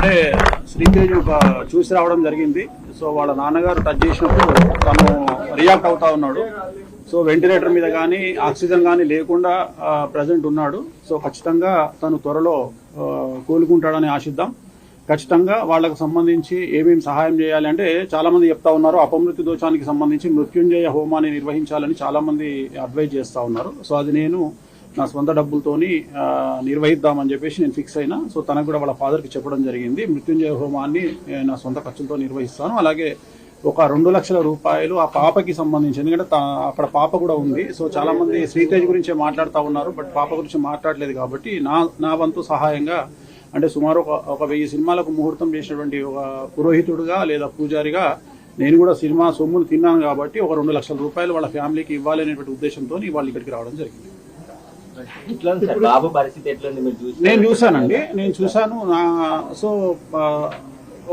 ఇప్పుడే శ్రీతేజ్ చూసి రావడం జరిగింది. సో వాళ్ళ నాన్నగారు టచ్ చేసినప్పుడు తను రియాక్ట్ అవుతా ఉన్నాడు. సో వెంటిలేటర్ మీద కానీ ఆక్సిజన్ కానీ లేకుండా ప్రజెంట్ ఉన్నాడు. సో ఖచ్చితంగా తను త్వరలో కోలుకుంటాడని ఆశిద్దాం. ఖచ్చితంగా వాళ్ళకు సంబంధించి ఏమేమి సహాయం చేయాలి అంటే చాలా మంది చెప్తా ఉన్నారు, అపమృత్యు దోషానికి సంబంధించి మృత్యుంజయ హోమాన్ని నిర్వహించాలని చాలా మంది అడ్వైజ్ చేస్తా ఉన్నారు. సో అది నేను నా సొంత డబ్బులతోని నిర్వహిద్దామని చెప్పేసి నేను ఫిక్స్ అయినా. సో తనకు కూడా వాళ్ళ ఫాదర్కి చెప్పడం జరిగింది, మృత్యుంజయ హోమాన్ని నా సొంత ఖర్చులతో నిర్వహిస్తాను. అలాగే ఒక 2 లక్షల రూపాయలు ఆ పాపకి సంబంధించి, ఎందుకంటే అక్కడ పాప కూడా ఉంది. సో చాలా మంది శ్రీతేజ్ గురించే మాట్లాడుతూ ఉన్నారు, బట్ పాప గురించి మాట్లాడలేదు. కాబట్టి నా వంతు సహాయంగా అంటే సుమారు ఒక 1000 సినిమాలకు ముహూర్తం చేసినటువంటి ఒక పురోహితుడుగా లేదా పూజారిగా నేను కూడా సినిమా సొమ్మును తిన్నాను. కాబట్టి ఒక 2 లక్షల రూపాయలు వాళ్ళ ఫ్యామిలీకి ఇవ్వాలి అనేటువంటి ఉద్దేశంతో వాళ్ళు ఇక్కడికి రావడం జరిగింది. నేను చూశానండి, నేను చూశాను. సో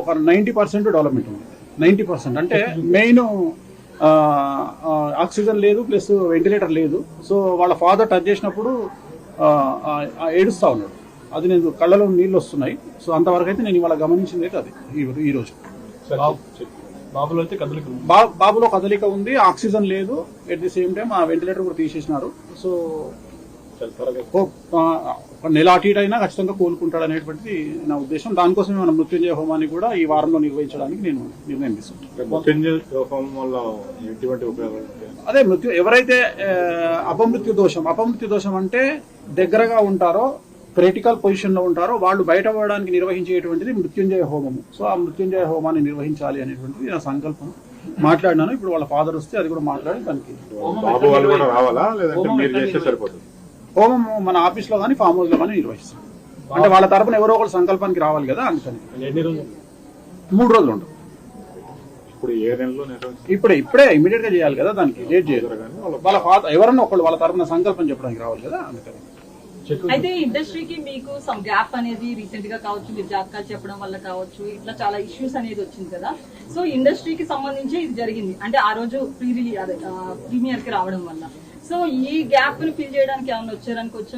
ఒక 90% డెవలప్మెంట్ ఉంది. 90% అంటే మెయిన్ ఆక్సిజన్ లేదు, ప్లస్ వెంటిలేటర్ లేదు. సో వాళ్ళ ఫాదర్ టచ్ చేసినప్పుడు ఏడుస్తా ఉన్నాడు. అది నేను కళ్ళలో నీళ్ళు వస్తున్నాయి. సో అంతవరకు అయితే నేను ఇవాళ గమనించింది అయితే అది ఈ రోజు. బాబులో కదలిక ఉంది, ఆక్సిజన్ లేదు, ఎట్ ది సేమ్ టైం ఆ వెంటిలేటర్ కూడా తీసేసినారు. సో ఒక నెల అటు ఇటు అయినా ఖచ్చితంగా కోలుకుంటాడు అనేటువంటిది నా ఉద్దేశం. దానికోసమే మన మృత్యుంజయ హోమాన్ని కూడా ఈ వారంలో నిర్వహించడానికి నేను నిర్ణయం తీసుకుంటాను. అదే ఎవరైతే అపమృత్యు దోషం అంటే దగ్గరగా ఉంటారో, క్రిటికల్ పొజిషన్ లో ఉంటారో వాళ్ళు బయటపడడానికి నిర్వహించేటువంటిది మృత్యుంజయ హోమము. సో ఆ మృత్యుంజయ హోమాన్ని నిర్వహించాలి అనేటువంటిది నా సంకల్పం. మాట్లాడినాను, ఇప్పుడు వాళ్ళ ఫాదర్ వస్తే అది కూడా మాట్లాడి దానికి హోమం మన ఆఫీస్ లో కానీ ఫామ్ హౌస్ లో కానీ నిర్వహిస్తాం. అంటే వాళ్ళ తరపున ఎవరో ఒకరు సంకల్పానికి రావాలి కదా, అందుకని 3 రోజులు ఉండవు. ఇప్పుడే ఇమీడియట్ గా చేయాలి కదా, దానికి లేట్ చేయరు. వాళ్ళ ఫాదర్ ఎవరన్నా ఒకళ్ళు వాళ్ళ తరపున సంకల్పం చెప్పడానికి రావాలి కదా, అందుకని. అయితే ఇండస్ట్రీకి మీకు సమ్ గ్యాప్ అనేది రీసెంట్ గా కావచ్చు, మీరు జాతకాలు చెప్పడం వల్ల కావచ్చు, ఇట్లా చాలా ఇష్యూస్ అనేది వచ్చింది కదా. సో ఇండస్ట్రీకి సంబంధించి ఇది జరిగింది అంటే ఆ రోజు ప్రీమియర్ కి రావడం వల్ల. సో ఈ గ్యాప్ ని ఫిల్ చేయడానికి ఏమన్నా వచ్చారనుకోవచ్చు?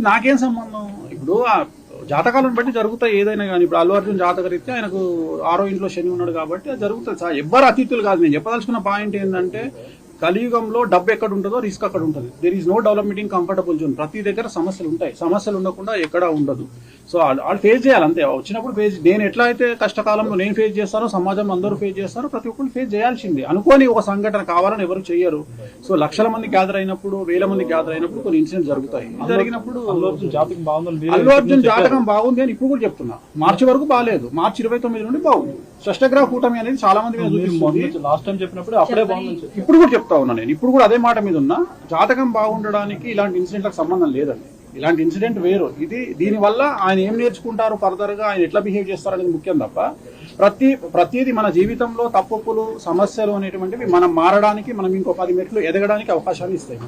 నాకేం సంబంధం. ఇప్పుడు జాతకాలను బట్టి జరుగుతాయి ఏదైనా కానీ. ఇప్పుడు అల్లు అర్జున్ జాతక రీత్యా ఆయనకు 6వ ఇంట్లో శని ఉన్నాడు కాబట్టి అది జరుగుతుంది. ఎవ్వరు అతిథులు కాదు. నేను చెప్పదలుచుకున్న పాయింట్ ఏంటంటే కలియుగంలో డబ్బు ఎక్కడ ఉంటుందో రిస్క్ అక్కడ ఉంటుంది. There is no development comfortable zone. ప్రతి దగ్గర సమస్యలు ఉంటాయి, సమస్యలు ఉండకుండా ఎక్కడా ఉండదు. సో వాళ్ళు ఫేస్ చేయాలి అంతే. వచ్చినప్పుడు నేను ఎట్లా అయితే కష్టకాలంలో నేను ఫేస్ చేస్తానో సమాజం అందరూ ఫేస్ చేస్తారో ప్రతి ఒక్కరు ఫేస్ చేయాల్సిందే. అనుకోని ఒక సంఘటన కావాలని ఎవరు చెయ్యరు. సో లక్షల మంది గ్యాదర్ అయినప్పుడు, 1000 మంది గ్యాదర్ అయినప్పుడు కొన్ని ఇన్సిడెంట్స్ జరుగుతాయి. జరిగినప్పుడు అల్లు అర్జున్ జాతకం బాగుంది అని ఇప్పుడు కూడా చెప్తున్నా. మార్చి వరకు బాగాలేదు, మార్చి 29 నుండి బాగుంది. షష్టగ్రహ కూటమి అనేది చాలా మంది లాస్ట్ టైం చెప్పినప్పుడు అప్పుడే బాగుంది. ఇప్పుడు కూడా చెప్తా ఉన్నా, నేను ఇప్పుడు కూడా అదే మాట మీద ఉన్నా. జాతకం బాగుండడానికి ఇలాంటి ఇన్సిడెంట్లకు సంబంధం లేదండి. ఇలాంటి ఇన్సిడెంట్ వేరు. దీనివల్ల ఆయన ఏం నేర్చుకుంటారు, ఫర్దర్ గా ఆయన ఎట్లా బిహేవ్ చేస్తారు అనేది ముఖ్యం తప్ప ప్రతిదీ మన జీవితంలో తప్పులు సమస్యలు అనేటువంటివి మనం మారడానికి, మనం ఇంకో 10 మెట్లు ఎదగడానికి అవకాశాన్ని ఇస్తాయి.